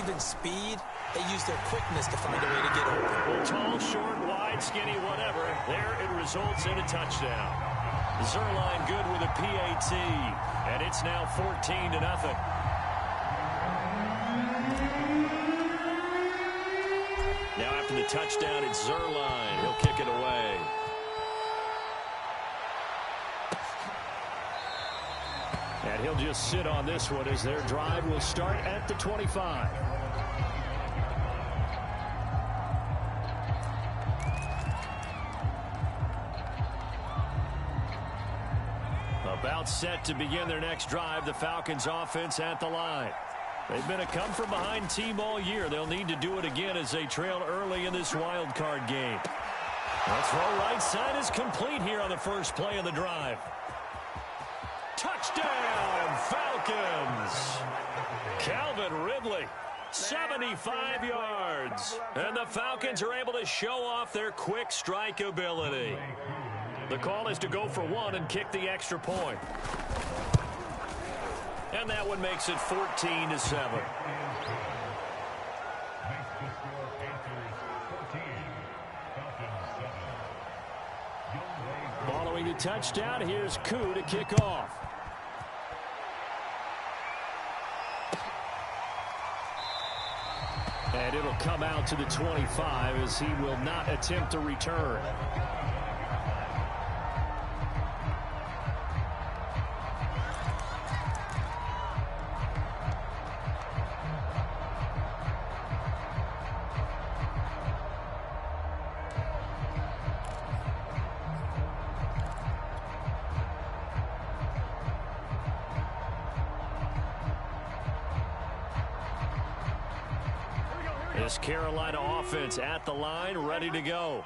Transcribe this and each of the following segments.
than speed. They use their quickness to find a way to get open. Well, tall, short, wide, skinny, whatever. There it results in a touchdown. Zerline good with a PAT, and it's now 14-0. Now after the touchdown, it's Zerline. He'll kick it away. And he'll just sit on this one as their drive will start at the 25. About set to begin their next drive, the Falcons offense at the line. They've been a come-from-behind team all year. They'll need to do it again as they trail early in this wild card game. The throw right side is complete here on the first play of the drive. Touchdown, Falcons! Calvin Ridley, 75 yards. And the Falcons are able to show off their quick strike ability. The call is to go for one and kick the extra point. And that one makes it 14-7. Following the touchdown, here's Koo to kick off. And it'll come out to the 25 as he will not attempt to return. This Carolina offense at the line, ready to go.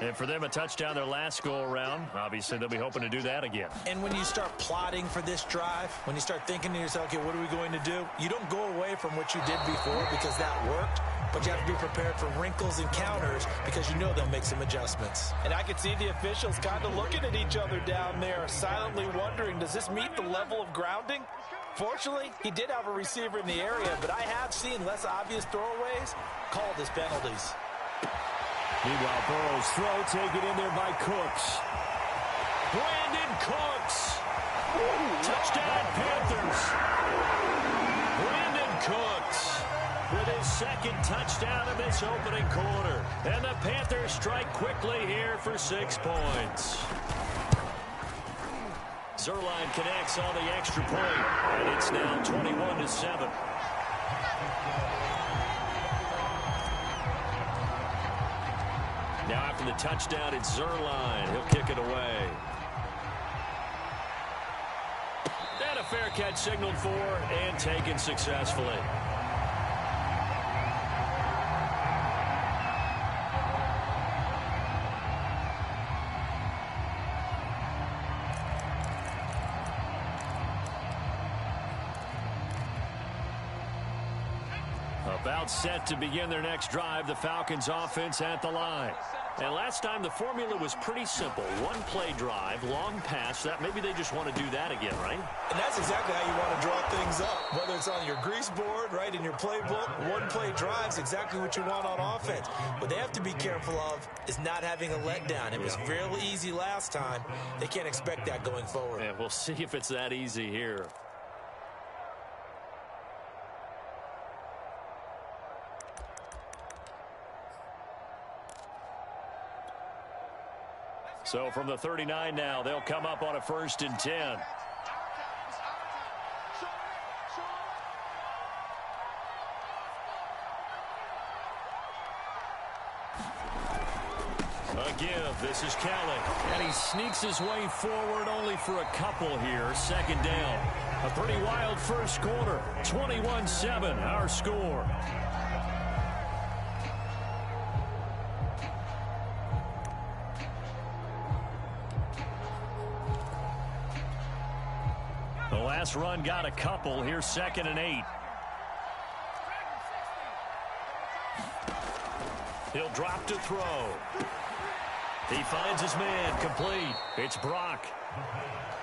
And for them, a touchdown their last go-around. Obviously, they'll be hoping to do that again. And when you start plotting for this drive, when you start thinking to yourself, okay, what are we going to do? You don't go away from what you did before because that worked, but you have to be prepared for wrinkles and counters because you know they'll make some adjustments. And I could see the officials kind of looking at each other down there, silently wondering, does this meet the level of grounding? Fortunately, he did have a receiver in the area, but I have seen less obvious throwaways called as penalties. Meanwhile, Burrow's throw taken in there by Cooks. Brandon Cooks. Touchdown, Panthers. Brandon Cooks with his second touchdown of this opening quarter. And the Panthers strike quickly here for 6 points. Zerline connects on the extra point, and it's now 21-7. Now after the touchdown, it's Zerline. He'll kick it away. And a fair catch signaled for and taken successfully. About set to begin their next drive, the Falcons offense at the line. And last time the formula was pretty simple. One play drive, long pass. That maybe they just want to do that again, right? And that's exactly how you want to draw things up. Whether it's on your grease board, right, in your playbook, one play drive's exactly what you want on offense. What they have to be careful of is not having a letdown. It was fairly easy last time. They can't expect that going forward. And we'll see if it's that easy here. So from the 39 now, they'll come up on a 1st and 10. Again, this is Kelly. And he sneaks his way forward only for a couple here. 2nd down. A pretty wild first quarter. 21-7, our score. The last run got a couple. Here's 2nd and 8. He'll drop to throw. He finds his man, complete. It's Brock.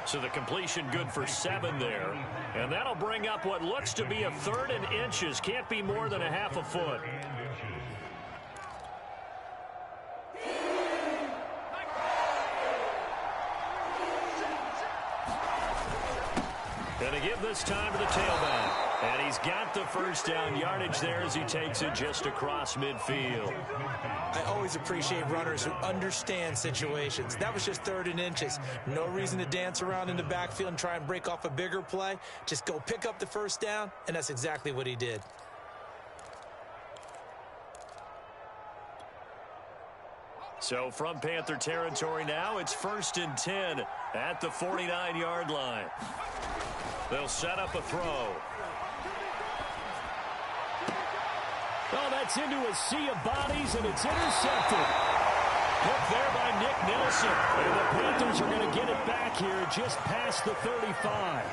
So the completion good for 7 there. And that'll bring up what looks to be a 3rd and inches. Can't be more than a half a foot. Going to give this time to the tailback. And he's got the first down yardage there as he takes it just across midfield. I always appreciate runners who understand situations. That was just 3rd and inches. No reason to dance around in the backfield and try and break off a bigger play. Just go pick up the first down, and that's exactly what he did. So from Panther territory now, it's 1st and 10 at the 49-yard line. They'll set up a throw. Oh, that's into a sea of bodies, and it's intercepted. Hooked there by Nick Nelson. And the Panthers are going to get it back here just past the 35.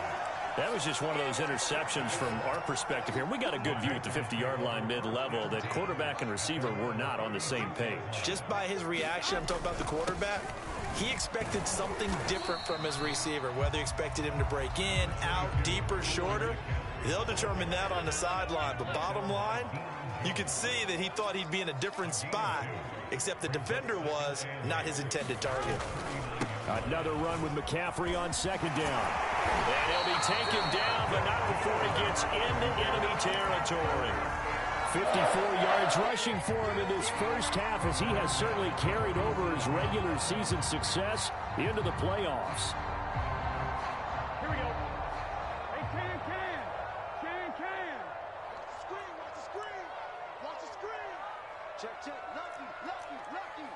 That was just one of those interceptions from our perspective here. We got a good view at the 50-yard line mid-level that quarterback and receiver were not on the same page. Just by his reaction, I'm talking about the quarterback, he expected something different from his receiver, whether he expected him to break in, out, deeper, shorter. They'll determine that on the sideline. But bottom line, you could see that he thought he'd be in a different spot, except the defender was not his intended target. Another run with McCaffrey on 2nd down. And he'll be taken down, but not before he gets into enemy territory. 54 yards rushing for him in this first half, as he has certainly carried over his regular season success into the playoffs. Here we go. Hey, can. Screen, watch the screen. Watch the screen. Check. Lucky.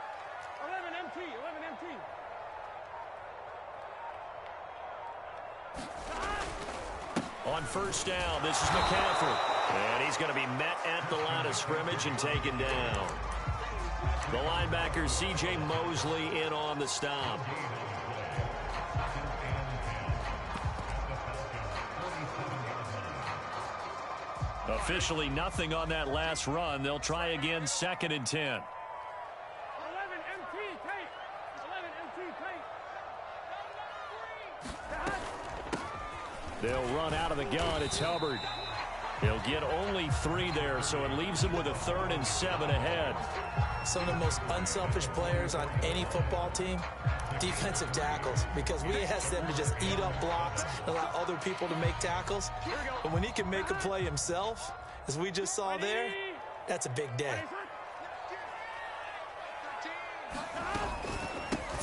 11 MT. On 1st down, this is McCaffrey. And he's going to be met at the line of scrimmage and taken down. The linebacker, C.J. Mosley, in on the stop. Officially nothing on that last run. They'll try again, 2nd and 10. 11 MT, tape. 11 MT, tape. They'll run out of the gun. It's Hubbard. He'll get only 3 there, so it leaves him with a 3rd and 7 ahead. Some of the most unselfish players on any football team, defensive tackles, because we ask them to just eat up blocks and allow other people to make tackles. But when he can make a play himself, as we just saw there, that's a big day.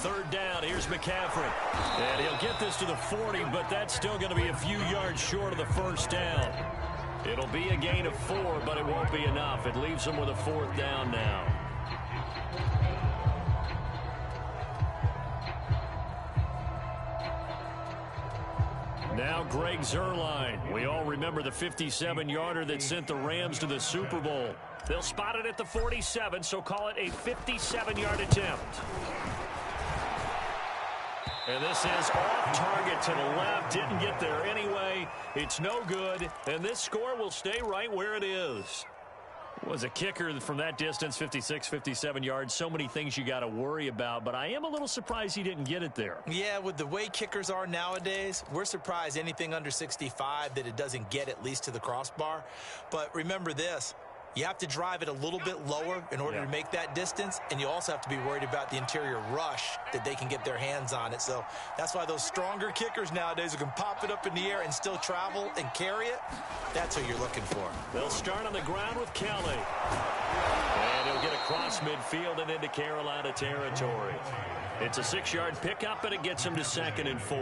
3rd down, here's McCaffrey. And he'll get this to the 40, but that's still going to be a few yards short of the first down. It'll be a gain of 4, but it won't be enough. It leaves him with a 4th down now. Now Greg Zuerlein. We all remember the 57-yarder that sent the Rams to the Super Bowl. They'll spot it at the 47, so call it a 57-yard attempt. And this is off target to the left. Didn't get there anyway. It's no good. And this score will stay right where it is. Was a kicker from that distance, 56, 57 yards. So many things you got to worry about. But I am a little surprised he didn't get it there. Yeah, with the way kickers are nowadays, we're surprised anything under 65 that it doesn't get at least to the crossbar. But remember this. You have to drive it a little bit lower in order to make that distance, and you also have to be worried about the interior rush that they can get their hands on it. So that's why those stronger kickers nowadays who can pop it up in the air and still travel and carry it, that's who you're looking for. They'll start on the ground with Kelly. And he'll get across midfield and into Carolina territory. It's a 6-yard pickup, and it gets him to 2nd and 4.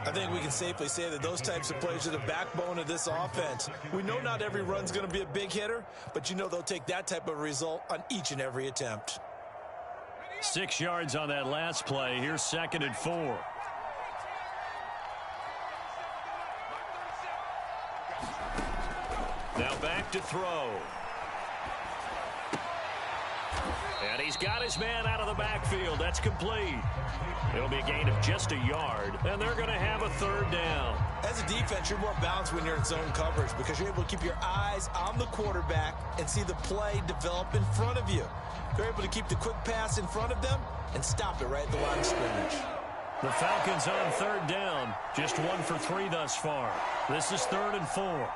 I think we can safely say that those types of plays are the backbone of this offense. We know not every run's going to be a big hitter, but you know they'll take that type of result on each and every attempt. 6 yards on that last play. Here's 2nd and 4. Now back to throw. And he's got his man out of the backfield. That's complete. It'll be a gain of just a yard, and they're going to have a third down. As a defense, you're more balanced when you're in zone coverage because you're able to keep your eyes on the quarterback and see the play develop in front of you. They're able to keep the quick pass in front of them and stop it right at the line of scrimmage. The Falcons on third down. Just 1 for 3 thus far. This is 3rd and 4.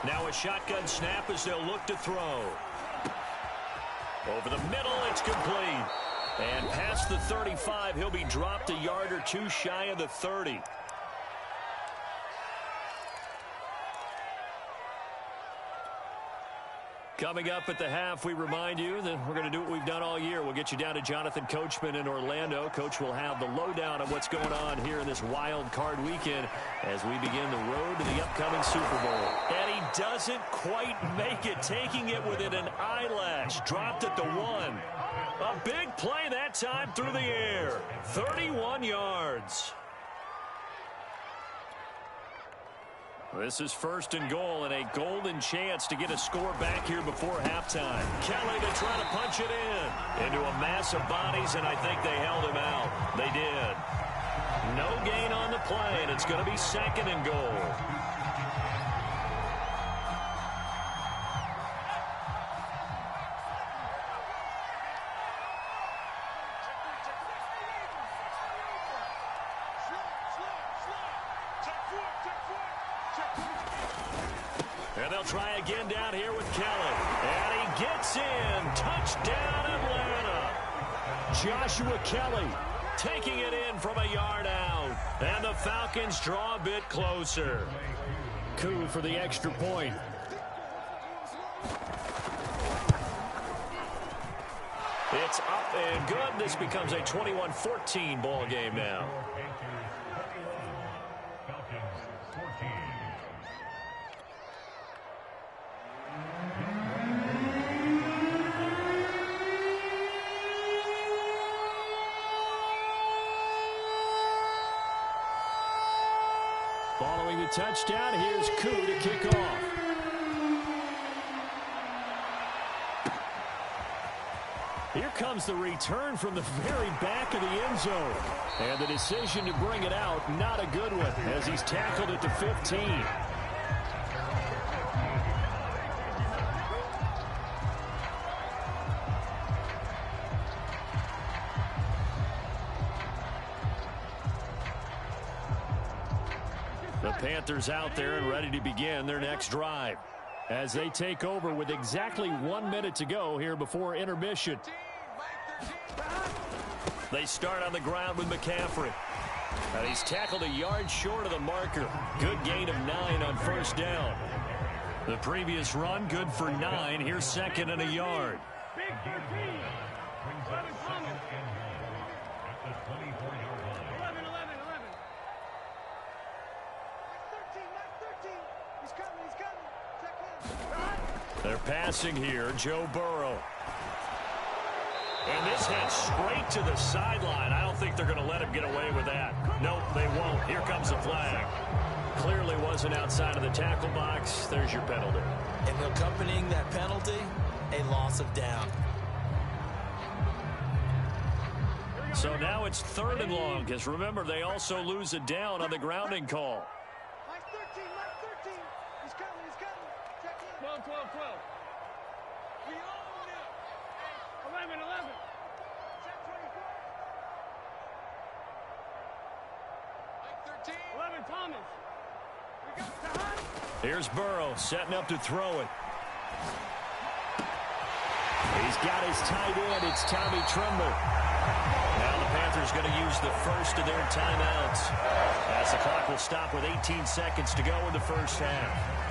Now a shotgun snap as they'll look to throw. Over the middle, it's complete. And past the 35, he'll be dropped a yard or two shy of the 30. Coming up at the half, we remind you that we're going to do what we've done all year. We'll get you down to Jonathan Coachman in Orlando. Coach will have the lowdown on what's going on here in this wild card weekend as we begin the road to the upcoming Super Bowl. And he doesn't quite make it, taking it within an eyelash. Dropped at the 1. A big play that time through the air. 31 yards. This is 1st and goal and a golden chance to get a score back here before halftime. Kelly to try to punch it into a mass of bodies, and I think they held him out. They did. No gain on the play, and it's going to be 2nd and goal. And they'll try again down here with Kelly. And he gets in. Touchdown, Atlanta. Joshua Kelly taking it in from a yard out. And the Falcons draw a bit closer. Coup for the extra point. It's up and good. This becomes a 21-14 ball game now. Following the touchdown, here's Koo to kick off. Here comes the return from the very back of the end zone. And the decision to bring it out, not a good one, as he's tackled at the 15. The Panthers out there and ready to begin their next drive as they take over with exactly 1 minute to go here before intermission. They start on the ground with McCaffrey. And he's tackled a yard short of the marker. Good gain of 9 on 1st down. The previous run, good for 9. Here's 2nd and a yard. Big 13. 11 Thomas. 11. 13. He's coming. Check him. They're passing here. Joe Burrow. And this heads straight to the sideline. I don't think they're going to let him get away with that. Nope, they won't. Here comes a flag. Clearly wasn't outside of the tackle box. There's your penalty. And accompanying that penalty, a loss of down. So now it's 3rd and long, because remember, they also lose a down on the grounding call. Mike 13. He's coming. Check him. 12. We own it. 11. Check 24. Mike 13. 11 Thomas. We got Tahan. Here's Burrow setting up to throw it. He's got his tight end. It's Tommy Tremble. Now the Panthers going to use the first of their timeouts as the clock will stop with 18 seconds to go in the first half.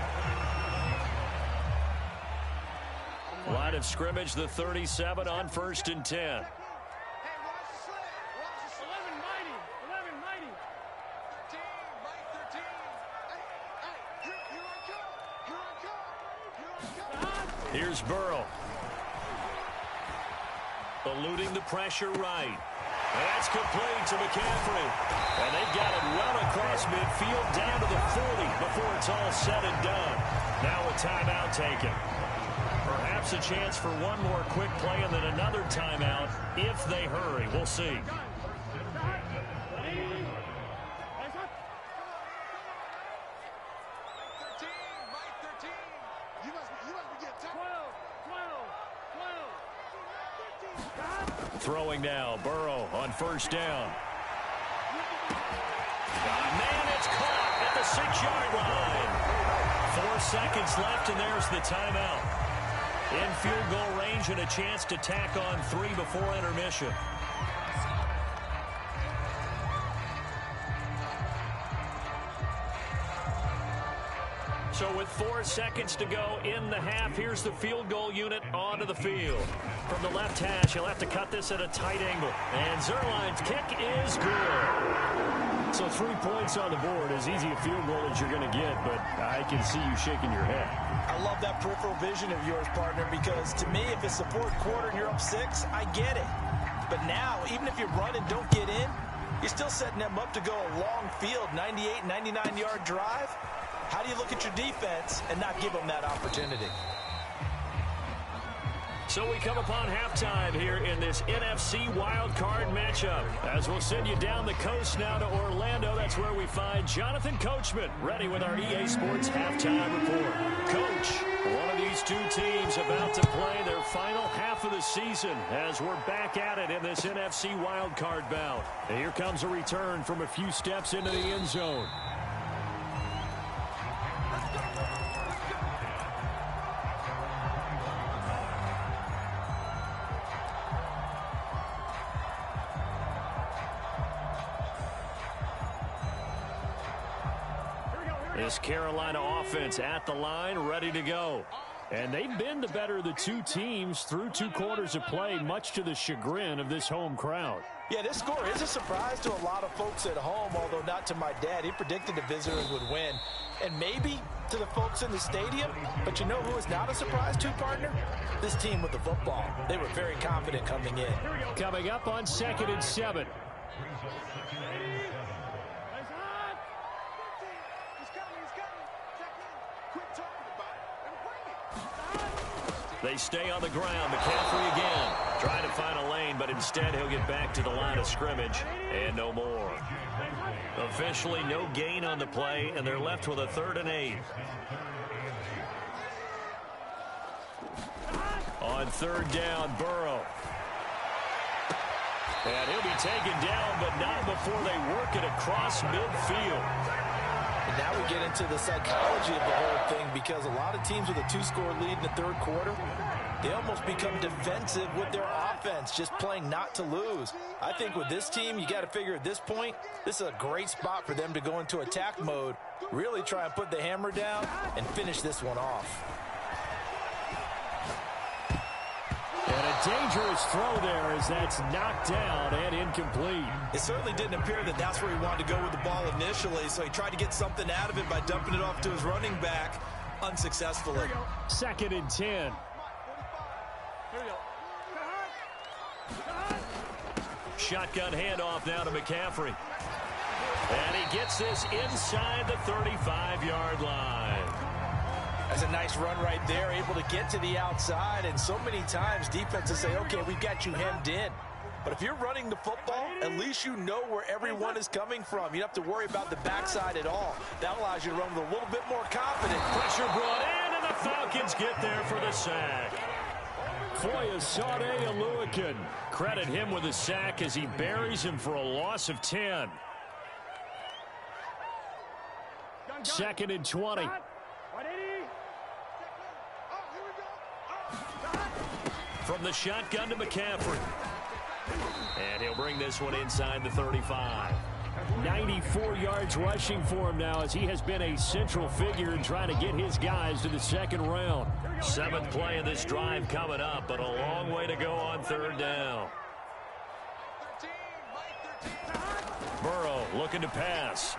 Line of scrimmage, the 37 on 1st and 10. Hey, watch the slant. 11 mighty. 13. Mike 13. Hey, here I come. Here's Burrow. Eluding the pressure right. That's complete to McCaffrey. And they've got it well across midfield down to the 40 before it's all said and done. Now a timeout taken. Perhaps a chance for one more quick play and then another timeout if they hurry. We'll see. Throwing now, Burrow on first down. Man, it's caught at the 6-yard line. 4 seconds left, and there's the timeout. In field goal range and a chance to tack on 3 before intermission. So with 4 seconds to go in the half, here's the field goal unit onto the field. From the left hash, he'll have to cut this at a tight angle. And Zerline's kick is good. So 3 points on the board, as easy a field goal as you're going to get, but I can see you shaking your head. I love that peripheral vision of yours, partner, because to me, if it's the fourth quarter and you're up 6, I get it. But now, even if you run and don't get in, you're still setting them up to go a long field, 98, 99-yard drive. How do you look at your defense and not give them that opportunity? So we come upon halftime here in this NFC wildcard matchup. As we'll send you down the coast now to Orlando, that's where we find Jonathan Coachman, ready with our EA Sports halftime report. Coach, one of these two teams about to play their final half of the season as we're back at it in this NFC wildcard bout. And here comes a return from a few steps into the end zone. This Carolina offense at the line, ready to go. And they've been the better of the two teams through 2 quarters of play, much to the chagrin of this home crowd. Yeah, this score is a surprise to a lot of folks at home, although not to my dad. He predicted the visitors would win. And maybe to the folks in the stadium, but you know who is not a surprise to, partner? This team with the football. They were very confident coming in. Coming up on 2nd and 7. They stay on the ground. McCaffrey again. Trying to find a lane, but instead he'll get back to the line of scrimmage. And no more. Officially no gain on the play, and they're left with a 3rd and 8. On 3rd down, Burrow. And he'll be taken down, but not before they work it across midfield. And now we get into the psychology of the whole thing, because a lot of teams with a 2-score lead in the 3rd quarter, they almost become defensive with their offense, just playing not to lose. I think with this team, you got to figure at this point, this is a great spot for them to go into attack mode, really try and put the hammer down and finish this one off. And a dangerous throw there as that's knocked down and incomplete. It certainly didn't appear that that's where he wanted to go with the ball initially, so he tried to get something out of it by dumping it off to his running back unsuccessfully. 2nd and 10. Shotgun handoff now to McCaffrey. And he gets this inside the 35-yard line. That's a nice run right there, able to get to the outside. And so many times defenses say, okay, we've got you hemmed in. But if you're running the football, at least you know where everyone is coming from. You don't have to worry about the backside at all. That allows you to run with a little bit more confidence. Pressure brought in, and the Falcons get there for the sack. Foyesade Aluakin. Credit him with a sack as he buries him for a loss of 10. 2nd and 20. From the shotgun to McCaffrey. And he'll bring this one inside the 35. 94 yards rushing for him now, as he has been a central figure in trying to get his guys to the 2nd round. 7th play of this drive coming up, but a long way to go on 3rd down. Burrow looking to pass.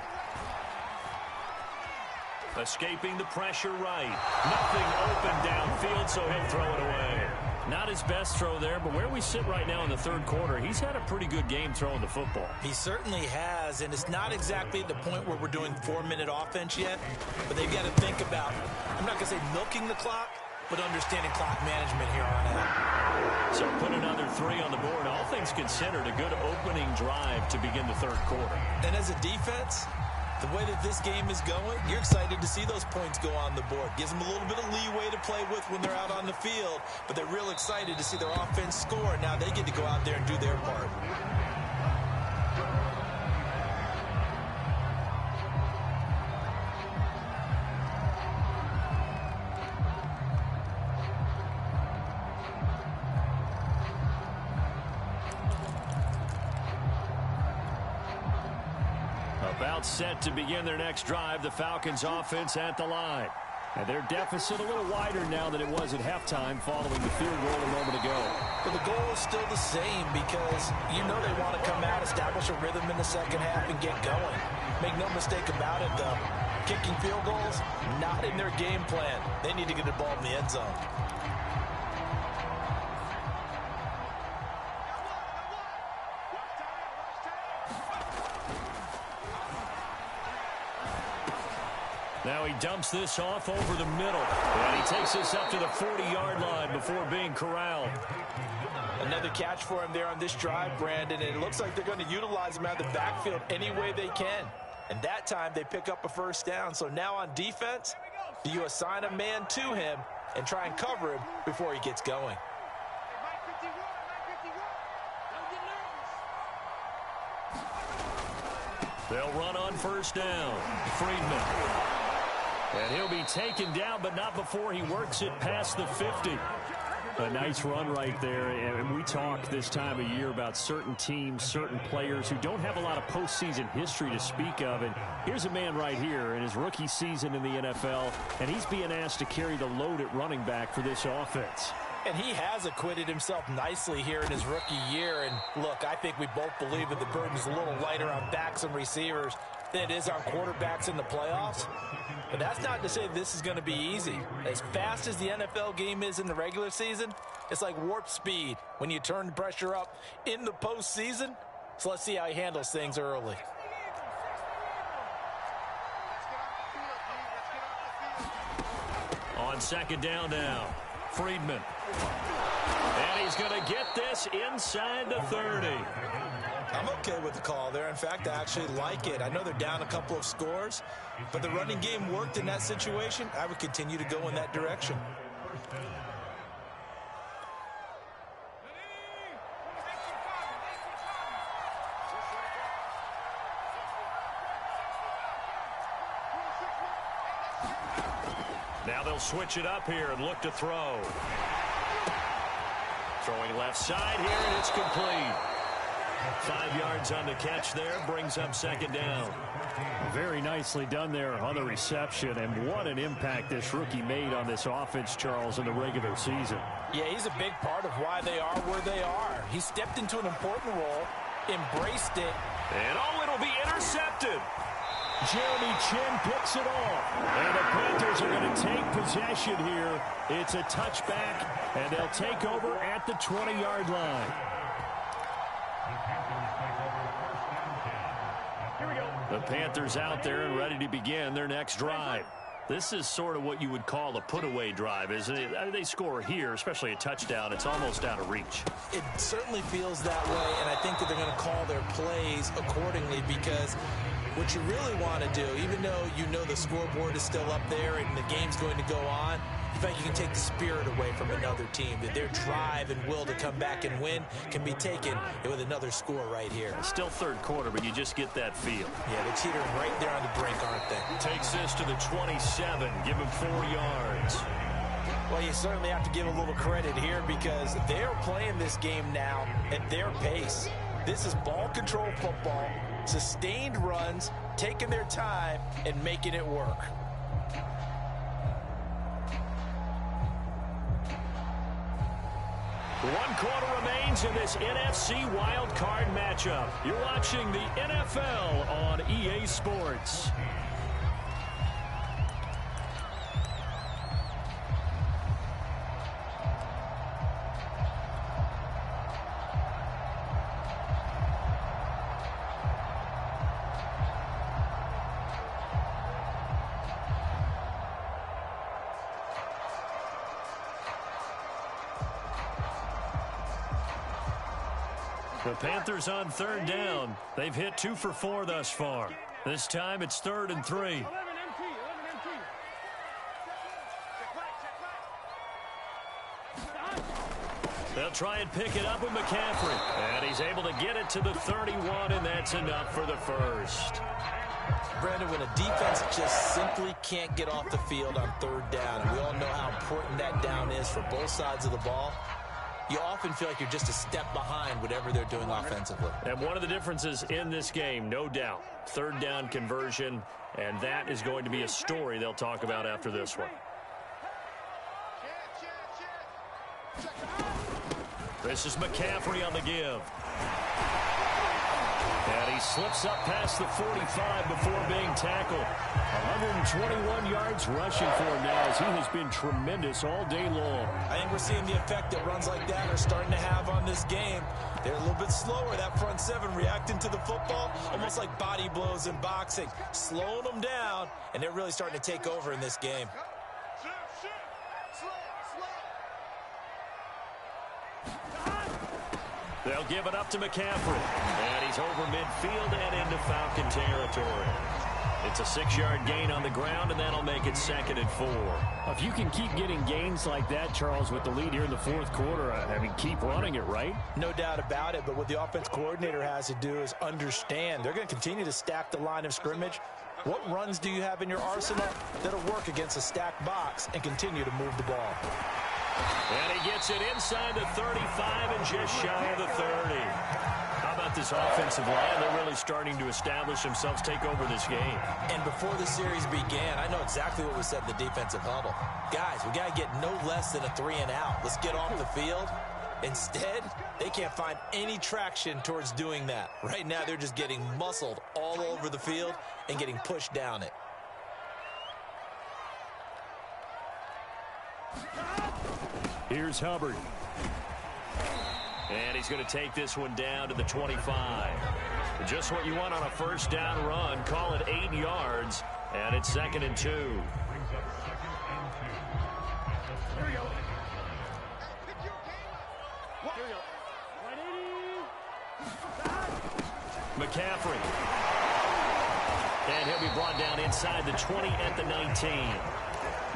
Escaping the pressure right. Nothing open downfield, so he'll throw it away. Not his best throw there, but where we sit right now in the third quarter, he's had a pretty good game throwing the football. He certainly has, and it's not exactly at the point where we're doing 4-minute offense yet, but they've got to think about, I'm not going to say milking the clock, but understanding clock management here on out. So put another 3 on the board. All things considered, a good opening drive to begin the third quarter. And as a defense, the way that this game is going, you're excited to see those points go on the board. Gives them a little bit of leeway to play with when they're out on the field, but they're real excited to see their offense score. Now they get to go out there and do their part. About set to begin their next drive, the Falcons offense at the line. And their deficit a little wider now than it was at halftime following the field goal a moment ago. But the goal is still the same because you know they want to come out, establish a rhythm in the second half, and get going. Make no mistake about it, though. Kicking field goals, not in their game plan. They need to get the ball in the end zone. Now he dumps this off over the middle. And he takes this up to the 40-yard line before being corralled. Another catch for him there on this drive, Brandon. And it looks like they're going to utilize him out of the backfield any way they can. And that time they pick up a first down. So now on defense, do you assign a man to him and try and cover him before he gets going? They'll run on first down. Friedman. And he'll be taken down, but not before he works it past the 50. A nice run right there. And we talk this time of year about certain teams, certain players who don't have a lot of postseason history to speak of. And here's a man right here in his rookie season in the NFL, and he's being asked to carry the load at running back for this offense. And he has acquitted himself nicely here in his rookie year. And look, I think we both believe that the burden's a little lighter on backs and receivers than it is on quarterbacks in the playoffs. But that's not to say this is going to be easy. As fast as the NFL game is in the regular season, it's like warp speed when you turn the pressure up in the postseason. So let's see how he handles things early. On second down now, Friedman. And he's going to get this inside the 30. I'm okay with the call there. In fact, I actually like it. I know they're down a couple of scores, but the running game worked in that situation. I would continue to go in that direction. Now they'll switch it up here and look to throw. Throwing left side here, and it's complete. 5 yards on the catch there, brings up second down. Very nicely done there on the reception, and what an impact this rookie made on this offense, Charles, in the regular season. Yeah, he's a big part of why they are where they are. He stepped into an important role, embraced it. And it'll be intercepted. Jeremy Chin picks it off. And the Panthers are going to take possession here. It's a touchback, and they'll take over at the 20-yard line. The Panthers out there and ready to begin their next drive. This is sort of what you would call a put-away drive, isn't it? They score here, especially a touchdown. It's almost out of reach. It certainly feels that way, and I think that they're going to call their plays accordingly because what you really want to do, even though you know the scoreboard is still up there and the game's going to go on, in fact, you can take the spirit away from another team, that their drive and will to come back and win can be taken with another score right here. It's still third quarter, but you just get that feel. Yeah, they're teetering right there on the brink, aren't they? Takes this to the 27, give him 4 yards. Well, you certainly have to give a little credit here because they're playing this game now at their pace. This is ball control football, sustained runs, taking their time, and making it work. One quarter remains in this NFC wild card matchup. You're watching the NFL on EA Sports. The Panthers on third down. They've hit 2 for 4 thus far. This time it's 3rd and 3. 11 MT. They'll try and pick it up with McCaffrey. And he's able to get it to the 31, and that's enough for the first. Brandon, when a defense just simply can't get off the field on third down, and we all know how important that down is for both sides of the ball, you often feel like you're just a step behind whatever they're doing offensively. And one of the differences in this game, no doubt, third down conversion, and that is going to be a story they'll talk about after this one. This is McCaffrey on the give. And he slips up past the 45 before being tackled. 121 yards rushing for him now as he has been tremendous all day long. I think we're seeing the effect that runs like that are starting to have on this game. They're a little bit slower, that front seven, reacting to the football, almost like body blows in boxing, slowing them down, and they're really starting to take over in this game. They'll give it up to McCaffrey. And he's over midfield and into Falcon territory. It's a 6-yard gain on the ground, and that'll make it 2nd and 4. If you can keep getting gains like that, Charles, with the lead here in the 4th quarter, I mean, keep running it, right? No doubt about it, but what the offense coordinator has to do is understand they're going to continue to stack the line of scrimmage. What runs do you have in your arsenal that'll work against a stacked box and continue to move the ball? And he gets it inside the 35 and just shy of the 30. How about this offensive line? They're really starting to establish themselves, take over this game. And before the series began, I know exactly what was said in the defensive huddle. Guys, we got to get no less than a 3 and out. Let's get off the field. Instead, they can't find any traction towards doing that. Right now, they're just getting muscled all over the field and getting pushed down it. Here's Hubbard. And he's going to take this one down to the 25. Just what you want on a first down run. Call it 8 yards, and it's 2nd and 2. Here we go. McCaffrey. And he'll be brought down inside the 20 at the 19.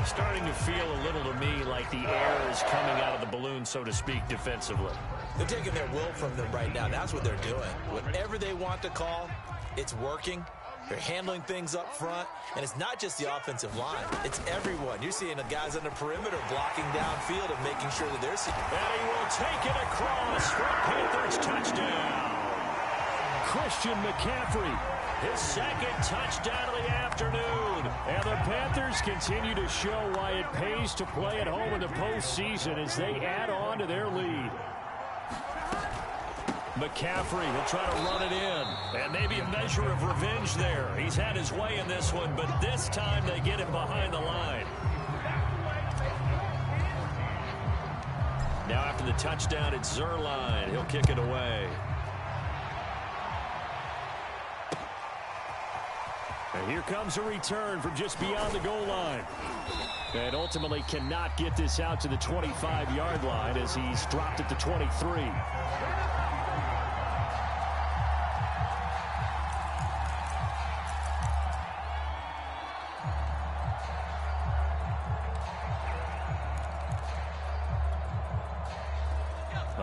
Starting to feel a little to me like the air is coming out of the balloon, so to speak, defensively. They're taking their will from them right now. That's what they're doing. Whatever they want to call, it's working. They're handling things up front, and it's not just the offensive line. It's everyone. You're seeing the guys on the perimeter blocking downfield and making sure that they're seeing. And he will take it across for a Panthers touchdown. Christian McCaffrey. His 2nd touchdown of the afternoon. And the Panthers continue to show why it pays to play at home in the postseason as they add on to their lead. McCaffrey will try to run it in. And maybe a measure of revenge there. He's had his way in this one, but this time they get him behind the line. Now after the touchdown, it's Zerline. He'll kick it away. And here comes a return from just beyond the goal line. And ultimately cannot get this out to the 25-yard line as he's dropped at the 23.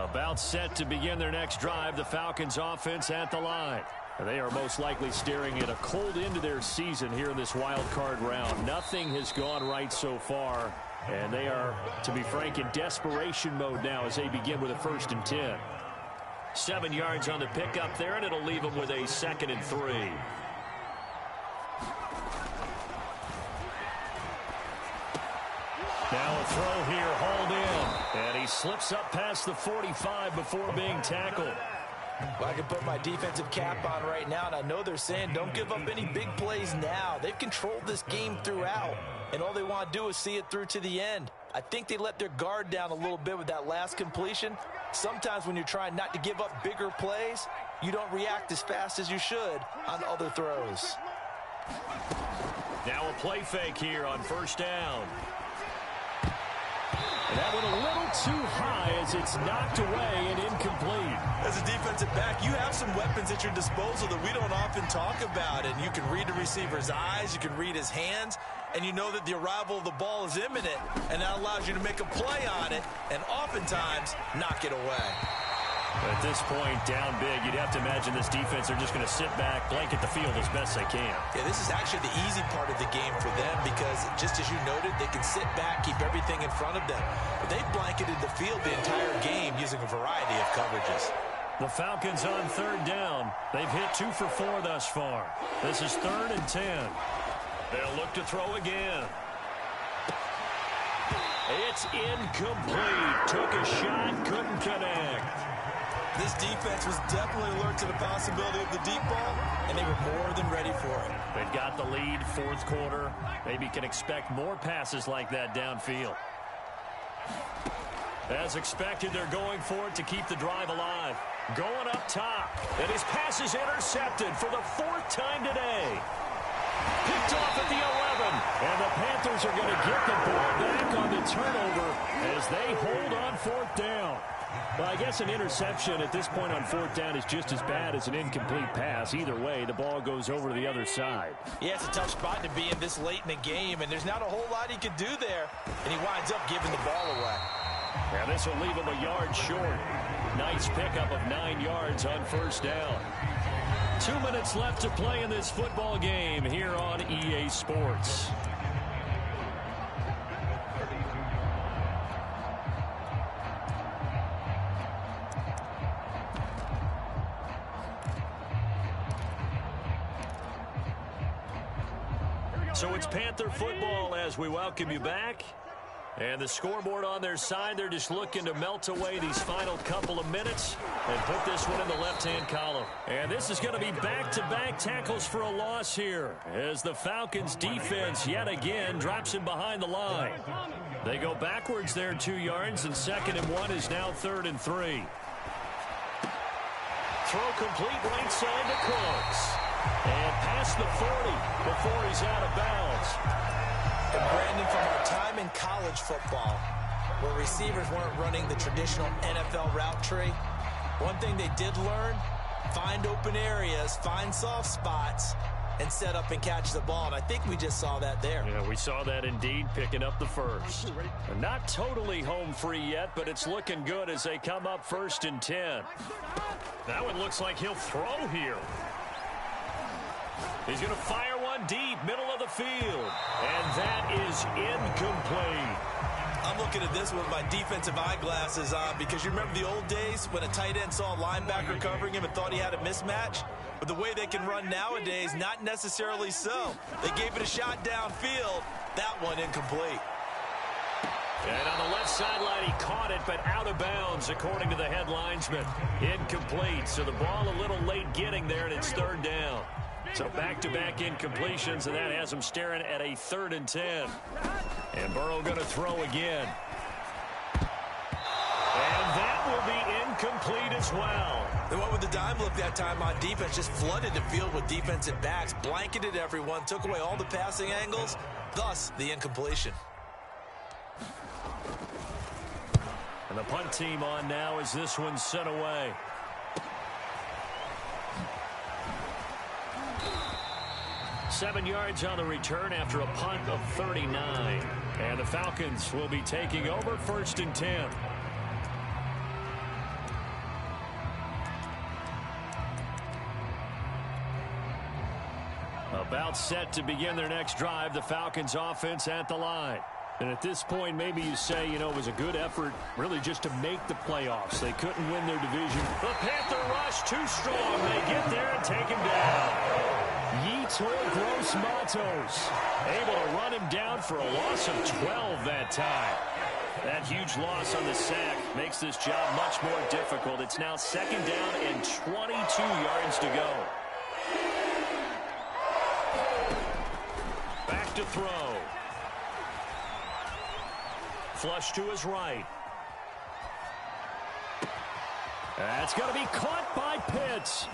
About set to begin their next drive, the Falcons offense at the line. They are most likely staring at a cold end to their season here in this wild card round. Nothing has gone right so far, and they are, to be frank, in desperation mode now as they begin with a 1st and 10. 7 yards on the pickup there, and it'll leave them with a 2nd and 3. Now a throw here, hauled in. And he slips up past the 45 before being tackled. Well, I can put my defensive cap on right now, and I know they're saying don't give up any big plays now. They've controlled this game throughout, and all they want to do is see it through to the end. I think they let their guard down a little bit with that last completion. Sometimes when you're trying not to give up bigger plays, you don't react as fast as you should on other throws. Now a play fake here on 1st down. And that went a little too high as it's knocked away and incomplete. As a defensive back, you have some weapons at your disposal that we don't often talk about. And you can read the receiver's eyes, you can read his hands, and you know that the arrival of the ball is imminent, and that allows you to make a play on it and oftentimes knock it away. At this point, down big, you'd have to imagine this defense are just going to sit back, blanket the field as best they can. Yeah, this is actually the easy part of the game for them because, just as you noted, they can sit back, keep everything in front of them. But they've blanketed the field the entire game using a variety of coverages. The Falcons on third down. They've hit 2 for 4 thus far. This is 3rd and 10. They'll look to throw again. It's incomplete. Took a shot, couldn't connect. This defense was definitely alert to the possibility of the deep ball, and they were more than ready for it. They've got the lead, 4th quarter. Maybe can expect more passes like that downfield. As expected, they're going for it to keep the drive alive. Going up top, and his pass is intercepted for the 4th time today. Picked off at the 11, and the Panthers are going to get the ball back on the turnover as they hold on 4th down. Well, I guess an interception at this point on 4th down is just as bad as an incomplete pass. Either way, the ball goes over to the other side. Yeah, it's a tough spot to be in this late in the game, and there's not a whole lot he could do there, and he winds up giving the ball away. Now this will leave him a yard short. Nice pickup of 9 yards on 1st down. 2 minutes left to play in this football game here on EA Sports. So it's Panther football as we welcome you back. And the scoreboard on their side, they're just looking to melt away these final couple of minutes and put this one in the left-hand column. And this is going to be back-to-back tackles for a loss here as the Falcons defense yet again drops him behind the line. They go backwards there 2 yards, and 2nd and 1 is now 3rd and 3. Throw complete right side to Cooks. And past the 40 before he's out of bounds. And Brandon, from our time in college football, where receivers weren't running the traditional NFL route tree, one thing they did learn, find open areas, find soft spots, and set up and catch the ball. And I think we just saw that there. Yeah, we saw that indeed, picking up the first. Not totally home free yet, but it's looking good as they come up 1st and 10. That one looks like he'll throw here. He's going to fire one deep, middle of the field. And that is incomplete. I'm looking at this with my defensive eyeglasses on because you remember the old days when a tight end saw a linebacker covering him and thought he had a mismatch? But the way they can run nowadays, not necessarily so. They gave it a shot downfield. That one incomplete. And on the left sideline, he caught it, but out of bounds, according to the head linesman. Incomplete, so the ball a little late getting there, and it's 3rd down. So back-to-back incompletions, and that has him staring at a 3rd and 10. And Burrow going to throw again. And that will be incomplete as well. They went with the dime look that time on defense, just flooded the field with defensive backs, blanketed everyone, took away all the passing angles, thus the incompletion. And the punt team on now as this one's sent away. Seven yards on the return after a punt of 39. And the Falcons will be taking over 1st and 10. About set to begin their next drive, the Falcons offense at the line. And at this point, maybe you say, you know, it was a good effort really just to make the playoffs. They couldn't win their division. The Panther rush too strong. They get there and take him down. Yetur Gross-Matos able to run him down for a loss of 12 that time. That huge loss on the sack makes this job much more difficult. It's now 2nd down and 22 yards to go. Back to throw. Flush to his right. That's going to be caught by Pitts.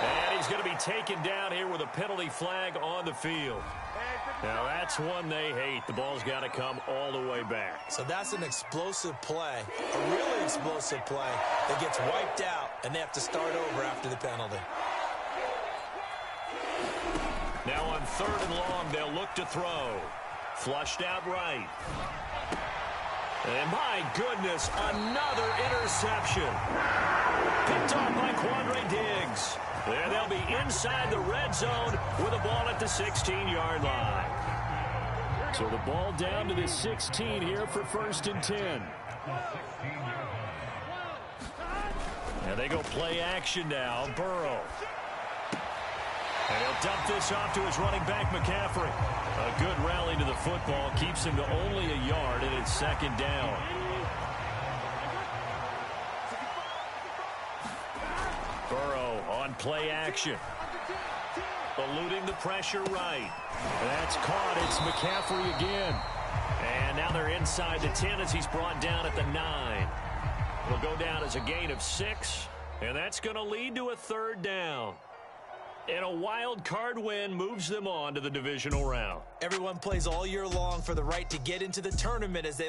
And he's going to be taken down here with a penalty flag on the field. Hey, Now that's one they hate. The ball's got to come all the way back. So that's an explosive play, a really explosive play that gets wiped out, and they have to start over after the penalty. Now on 3rd and long, they'll look to throw. Flushed out right. And my goodness, another interception. Picked off by Quandre Diggs. There they'll be inside the red zone with the ball at the 16-yard line. So the ball down to the 16 here for 1st and 10. And they go play action now. Burrow. And he'll dump this off to his running back, McCaffrey. A good rally to the football keeps him to only a yard, and it's 2nd down. Burrow on play action. Eluding the pressure right. That's caught. It's McCaffrey again. And now they're inside the 10 as he's brought down at the 9. It'll go down as a gain of 6, and that's going to lead to a 3rd down. And a wild card win moves them on to the divisional round. Everyone plays all year long for the right to get into the tournament as they